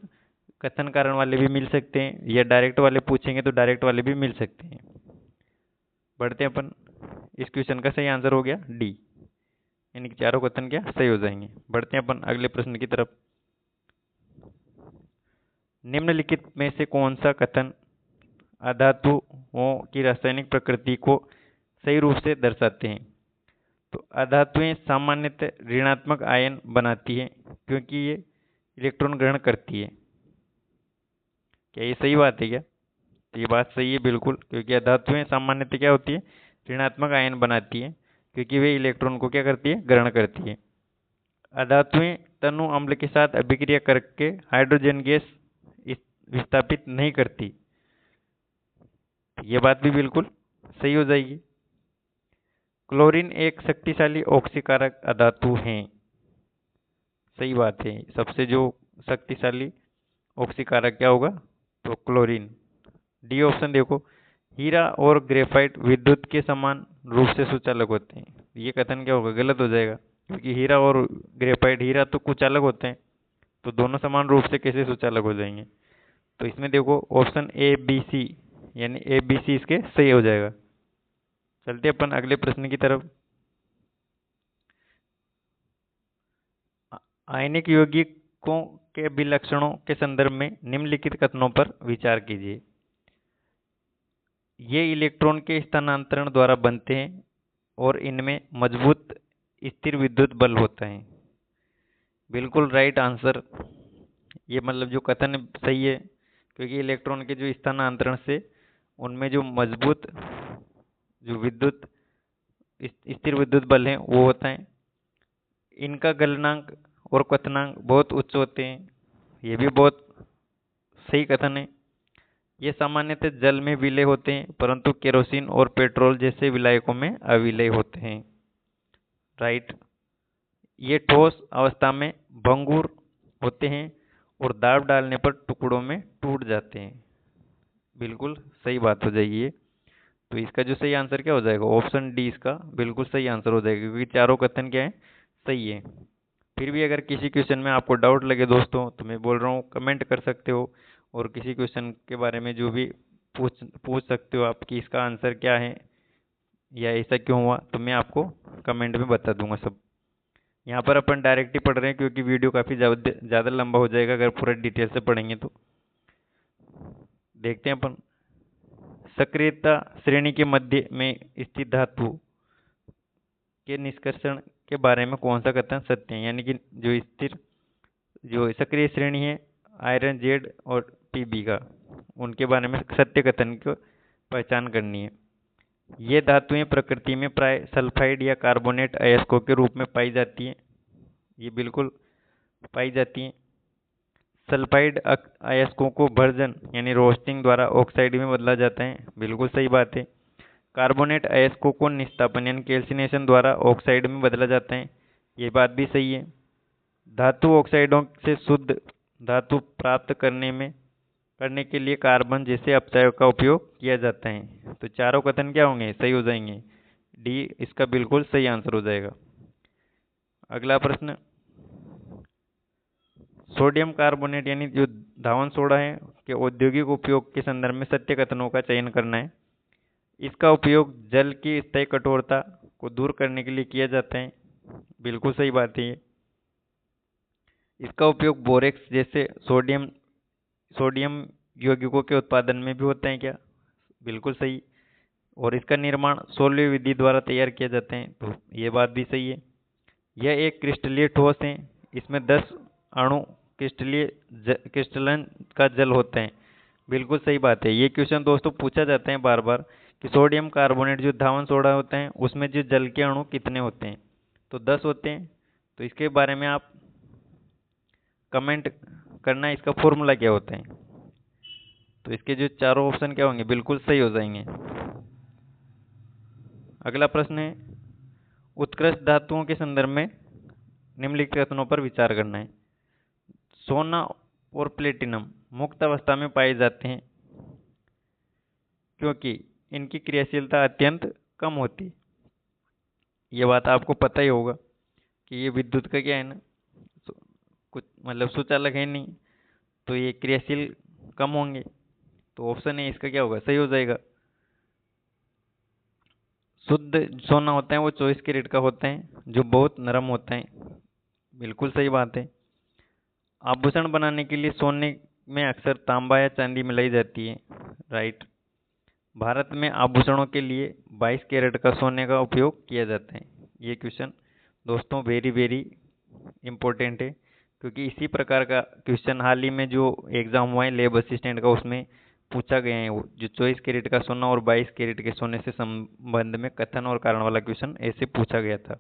कथन कारण वाले भी मिल सकते हैं, या डायरेक्ट वाले पूछेंगे तो डायरेक्ट वाले भी मिल सकते हैं। बढ़ते हैं अपन। इस क्वेश्चन का सही आंसर हो गया डी, यानी कि चारों कथन क्या सही हो जाएंगे। बढ़ते हैं अपन अगले प्रश्न की तरफ। निम्नलिखित में से कौन सा कथन अधातुओं की रासायनिक प्रकृति को सही रूप से दर्शाते हैं। तो अधातुएं सामान्यतः ऋणात्मक आयन बनाती है, क्योंकि ये इलेक्ट्रॉन ग्रहण करती है। क्या ये सही बात है क्या। तो ये बात सही है बिल्कुल, क्योंकि अधातुएं सामान्यतः क्या होती है, ऋणात्मक आयन बनाती है, क्योंकि वे इलेक्ट्रॉन को क्या करती है, ग्रहण करती है। अधातुएं तनु अम्ल के साथ अभिक्रिया करके हाइड्रोजन गैस विस्थापित नहीं करती। ये बात भी बिल्कुल सही हो जाएगी। क्लोरीन एक शक्तिशाली ऑक्सीकारक अधातु है। सही बात है, सबसे जो शक्तिशाली ऑक्सीकारक क्या होगा, तो क्लोरीन। डी ऑप्शन देखो, हीरा और ग्रेफाइट विद्युत के समान रूप से सुचालक होते हैं। ये कथन क्या होगा, गलत हो जाएगा, क्योंकि हीरा और ग्रेफाइट, हीरा तो कुछ अलग होते हैं, तो दोनों समान रूप से कैसे सुचालक हो जाएंगे। तो इसमें देखो ऑप्शन ABC, यानी ABC इसके सही हो जाएगा। चलते अपन अगले प्रश्न की तरफ। आयनिक यौगिकों के अभिलक्षणों के संदर्भ में निम्नलिखित कथनों पर विचार कीजिए। ये इलेक्ट्रॉन के स्थानांतरण द्वारा बनते हैं और इनमें मजबूत स्थिर विद्युत बल होता है। बिल्कुल राइट आंसर। ये मतलब जो कथन सही है, क्योंकि इलेक्ट्रॉन के जो स्थानांतरण से उनमें जो मजबूत जो विद्युत स्थिर विद्युत बल है वो होता है। इनका गलनांक और क्वथनांक बहुत उच्च होते हैं, ये भी बहुत सही कथन है। ये सामान्यतः जल में विलय होते हैं, परंतु केरोसिन और पेट्रोल जैसे विलायकों में अविलय होते हैं। राइट। ये ठोस अवस्था में भंगुर होते हैं और दाब डालने पर टुकड़ों में टूट जाते हैं। बिल्कुल सही बात हो जाएगी ये। तो इसका जो सही आंसर क्या हो जाएगा, ऑप्शन डी इसका बिल्कुल सही आंसर हो जाएगा, क्योंकि चारों कथन क्या है, सही है। फिर भी अगर किसी क्वेश्चन में आपको डाउट लगे दोस्तों, तो मैं बोल रहा हूँ कमेंट कर सकते हो, और किसी क्वेश्चन के बारे में जो भी पूछ सकते हो आप कि इसका आंसर क्या है या ऐसा क्यों हुआ, तो मैं आपको कमेंट में बता दूंगा सब। यहाँ पर अपन डायरेक्ट ही पढ़ रहे हैं क्योंकि वीडियो काफ़ी ज़्यादा लंबा हो जाएगा अगर पूरा डिटेल से पढ़ेंगे तो। देखते हैं अपन। सक्रियता श्रेणी के मध्य में स्थित धातु के निष्कर्षण के बारे में कौन सा कथन सत्य है, यानी कि जो सक्रिय श्रेणी है आयरन, जेड और पीबी का, उनके बारे में सत्य कथन की पहचान करनी है। ये धातुएं प्रकृति में प्राय सल्फाइड या कार्बोनेट अयस्कों के रूप में पाई जाती हैं। ये बिल्कुल पाई जाती हैं। सल्फाइड अयस्कों को भर्जन यानी रोस्टिंग द्वारा ऑक्साइड में बदला जाता है। बिल्कुल सही बात है। कार्बोनेट अयस्कों को निस्तापन यानी कैल्सिनेशन द्वारा ऑक्साइड में बदला जाता है। ये बात भी सही है। धातु ऑक्साइडों से शुद्ध धातु प्राप्त करने के लिए कार्बन जैसे अपचायक का उपयोग किया जाता है। तो चारों कथन क्या होंगे, सही हो जाएंगे। डी इसका बिल्कुल सही आंसर हो जाएगा। अगला प्रश्न, सोडियम कार्बोनेट यानी जो धावन सोडा है के औद्योगिक उपयोग के संदर्भ में सत्य कथनों का चयन करना है। इसका उपयोग जल की स्थायी कठोरता को दूर करने के लिए किया जाता है। बिल्कुल सही बात है ये। इसका उपयोग बोरेक्स जैसे सोडियम यौगिकों के उत्पादन में भी होता है क्या, बिल्कुल सही। और इसका निर्माण सोलवे विधि द्वारा तैयार किया जाता है, तो ये बात भी सही है। यह एक क्रिस्टलीय ठोस है। इसमें 10 अणु क्रिस्टलन का जल होता है। बिल्कुल सही बात है। ये क्वेश्चन दोस्तों पूछा जाता है बार बार कि सोडियम कार्बोनेट जो धावन सोडा होता है उसमें जो जल के अणु कितने होते हैं, तो 10 होते हैं। तो इसके बारे में आप कमेंट करना, इसका फॉर्मूला क्या होता है। तो इसके जो चारों ऑप्शन क्या होंगे, बिल्कुल सही हो जाएंगे। अगला प्रश्न है, उत्कृष्ट धातुओं के संदर्भ में निम्नलिखित कथनों पर विचार करना है। सोना और प्लेटिनम मुक्त अवस्था में पाए जाते हैं क्योंकि इनकी क्रियाशीलता अत्यंत कम होती है। ये बात आपको पता ही होगा कि ये विद्युत का क्या है ना, कुछ मतलब सुचालक है नहीं, तो ये क्रियाशील कम होंगे। तो ऑप्शन है इसका क्या होगा, सही हो जाएगा। शुद्ध सोना होता है वो 24 कैरेट का होता है जो बहुत नरम होता है। बिल्कुल सही बात है। आभूषण बनाने के लिए सोने में अक्सर तांबा या चांदी मिलाई जाती है। राइट। भारत में आभूषणों के लिए 22 कैरेट का सोने का उपयोग किया जाता है। ये क्वेश्चन दोस्तों वेरी वेरी इम्पोर्टेंट है, क्योंकि इसी प्रकार का क्वेश्चन हाल ही में जो एग्जाम हुआ है लेब असिस्टेंट का, उसमें पूछा गया है। जो 24 कैरेट का सोना और 22 कैरेट के सोने से संबंध में कथन और कारण वाला क्वेश्चन ऐसे पूछा गया था।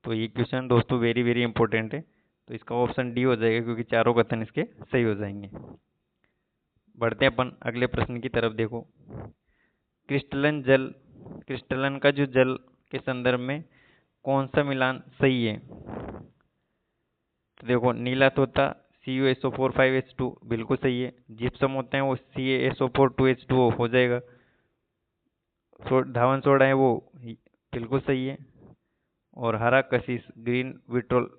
तो ये क्वेश्चन दोस्तों वेरी वेरी इंपॉर्टेंट है। तो इसका ऑप्शन डी हो जाएगा, क्योंकि चारों कथन इसके सही हो जाएंगे। बढ़ते हैं अपन अगले प्रश्न की तरफ। देखो, क्रिस्टलन का जो जल के संदर्भ में कौन सा मिलान सही है। तो देखो, नीला तोता CuSO4 5H2 बिल्कुल सही है। जिप्सम होते हैं वो CaSO4 2H2O हो जाएगा। धावन सोडा है वो बिल्कुल सही है। और हरा कशिश ग्रीन विट्रोल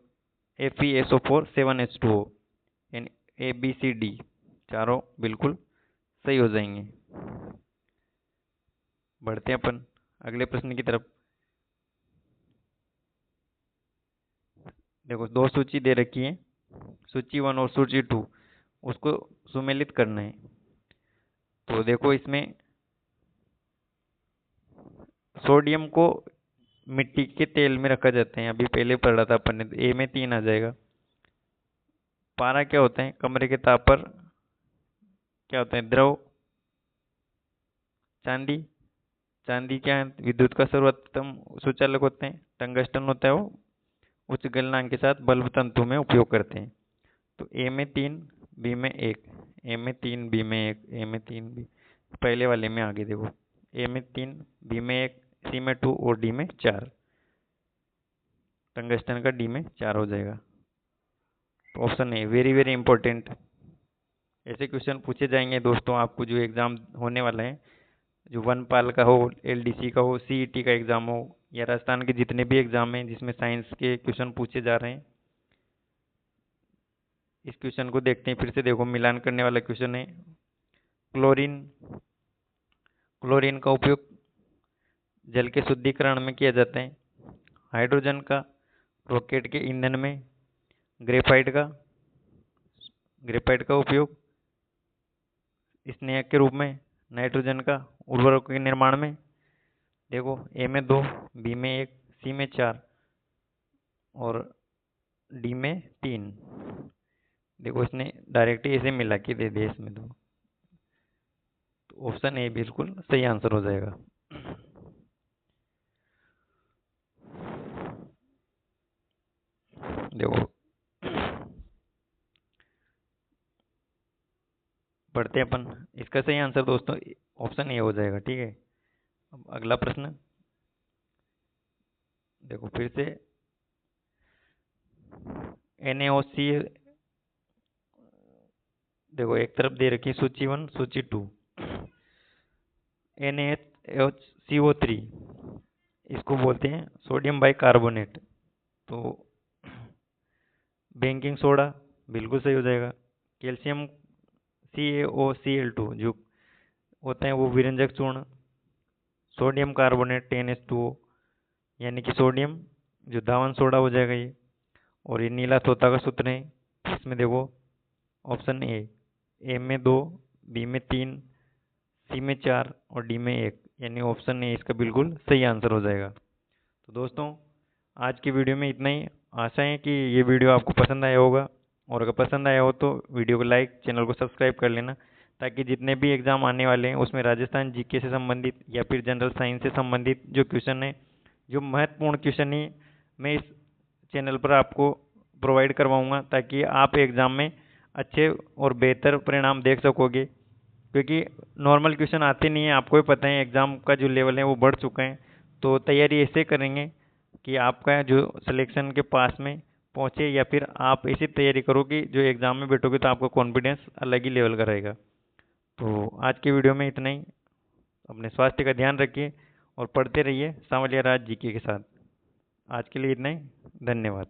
FeSO4 7H2O यानी ABCD चारों बिल्कुल सही हो जाएंगे। बढ़ते हैं अपन अगले प्रश्न की तरफ। देखो, दो सूची दे रखी है, सूची 1 और सूची 2, उसको सुमेलित करना है। तो देखो, इसमें सोडियम को मिट्टी के तेल में रखा जाता है, अभी पहले पढ़ा था अपन ने, तो ए में 3 आ जाएगा। पारा क्या होता है, कमरे के ताप पर क्या होता है? द्रव। चांदी। चांदी क्या है? विद्युत का सर्वोत्तम सुचालक होते हैं। टंगस्टन होता है वो उच्च गलनांक के साथ बल्ब तंतु में उपयोग करते हैं। तो ए में 3, बी में 1, ए में 3, बी में 1, ए में 3, बी। पहले वाले में आगे देखो, ए में 3, बी में 1, सी में 2 और डी में 4। टंगस्टन का डी में 4 हो जाएगा। तो option a very very important. ऐसे क्वेश्चन पूछे जाएंगे दोस्तों आपको जो एग्जाम होने वाला है, जो वनपाल का हो, एलडीसी का हो, सीईटी का एग्जाम हो, या राजस्थान के जितने भी एग्जाम हैं जिसमें साइंस के क्वेश्चन पूछे जा रहे हैं। इस क्वेश्चन को देखते हैं फिर से। देखो, मिलान करने वाला क्वेश्चन है। क्लोरीन। क्लोरीन का उपयोग जल के शुद्धिकरण में किया जाता है। हाइड्रोजन का रॉकेट के ईंधन में। ग्रेफाइट का उपयोग स्नेहक के रूप में। नाइट्रोजन का उर्वरक के निर्माण में। देखो, ए में 2, बी में 1, सी में 4 और डी में 3। देखो, इसने डायरेक्ट ऐसे मिला के दे दिया इसमें दो। तो ऑप्शन ए बिल्कुल सही आंसर हो जाएगा। देखो, पढ़ते हैं अपन। इसका सही आंसर दोस्तों ऑप्शन ए हो जाएगा। ठीक है, अब अगला प्रश्न देखो फिर से। NaOC देखो, एक तरफ दे रखी सूची 1, सूची 2। NaHCO3 इसको बोलते हैं सोडियम बाइकार्बोनेट। तो बेकिंग सोडा बिल्कुल सही हो जाएगा। कैल्शियम CaOCl2 जो होता है वो विरंजक चूर्ण। सोडियम कार्बोनेट NH2O यानी कि सोडियम जो धावन सोडा हो जाएगा ये। और ये नीला तोता का सूत्र है। इसमें देखो ऑप्शन ए में 2, बी में 3, सी में 4 और डी में 1 यानी ऑप्शन ए इसका बिल्कुल सही आंसर हो जाएगा। तो दोस्तों, आज की वीडियो में इतना ही। आशा है कि ये वीडियो आपको पसंद आया होगा, और अगर पसंद आया हो तो वीडियो को लाइक, चैनल को सब्सक्राइब कर लेना, ताकि जितने भी एग्जाम आने वाले हैं उसमें राजस्थान जीके से संबंधित या फिर जनरल साइंस से संबंधित जो क्वेश्चन है, जो महत्वपूर्ण क्वेश्चन है, मैं इस चैनल पर आपको प्रोवाइड करवाऊंगा, ताकि आप एग्जाम में अच्छे और बेहतर परिणाम देख सकोगे। क्योंकि नॉर्मल क्वेश्चन आते नहीं है, आपको भी पता है एग्जाम का जो लेवल है वो बढ़ चुका है। तो तैयारी ऐसे करेंगे कि आपका जो सिलेक्शन के पास में पहुंचे, या फिर आप ऐसी तैयारी करो कि जो एग्जाम में बैठोगे तो आपका कॉन्फिडेंस अलग ही लेवल का रहेगा। तो आज की वीडियो में इतना ही। अपने स्वास्थ्य का ध्यान रखिए और पढ़ते रहिए सांवलिया राज जीके के साथ। आज के लिए इतना ही। धन्यवाद।